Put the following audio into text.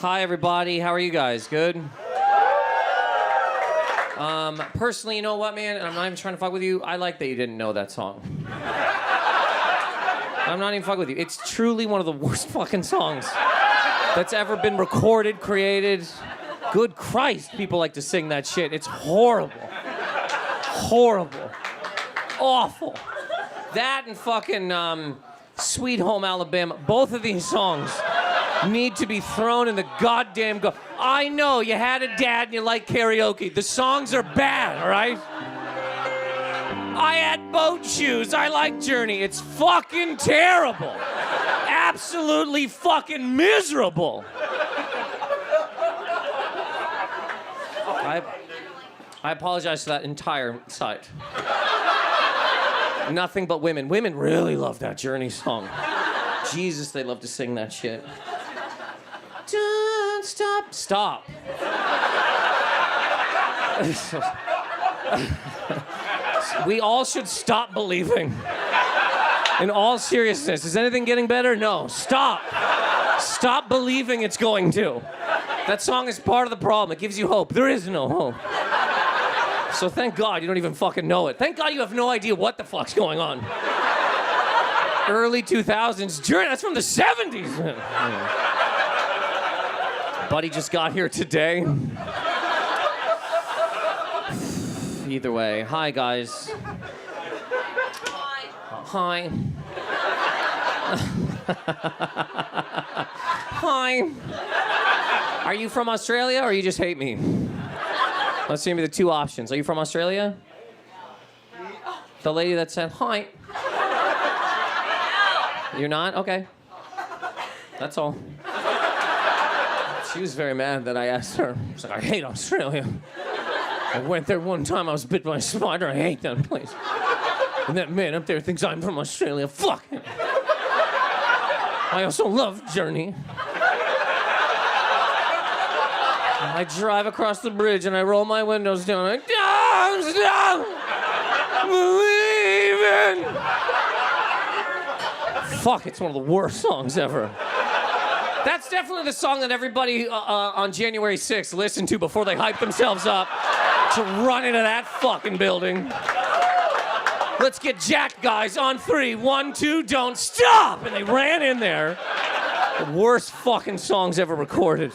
Hi, everybody. How are you guys? Good? Personally, you know what, man? And I'm not even trying to fuck with you. I like that you didn't know that song. I'm not even fucking with you. It's truly one of the worst fucking songs that's ever been recorded, created. Good Christ, people like to sing that shit. It's horrible. Horrible. Awful. That and fucking Sweet Home Alabama. Both of these songs need to be thrown in the goddamn I know you had a dad and you like karaoke. The songs are bad, all right? I had boat shoes. I like Journey. It's fucking terrible. Absolutely fucking miserable. I apologize for that entire site. Nothing but women. Women really love that Journey song. Jesus, they love to sing that shit. Don't stop. Stop. We all should stop believing. In all seriousness, is anything getting better? No. Stop. Stop believing it's going to. That song is part of the problem. It gives you hope. There is no hope. So thank God you don't even fucking know it. Thank God you have no idea what the fuck's going on. Early 2000s Journey, that's from the 70s. Buddy just got here today. Either way, hi guys. Hi. Hi. Are you from Australia or you just hate me? Let's see me the two options. Are you from Australia? The lady that said hi. You're not? Okay. That's all. She was very mad that I asked her. She's like, I hate Australia. I went there one time, I was bit by a spider. I hate that place. And that man up there thinks I'm from Australia. Fuck him. I also love Journey. I drive across the bridge and I roll my windows down. I don't stop believing. Fuck, it's one of the worst songs ever. That's definitely the song that everybody on January 6th listened to before they hyped themselves up to run into that fucking building. Let's get jacked, guys, on 3. 1, 2, don't stop! And they ran in there. The worst fucking songs ever recorded.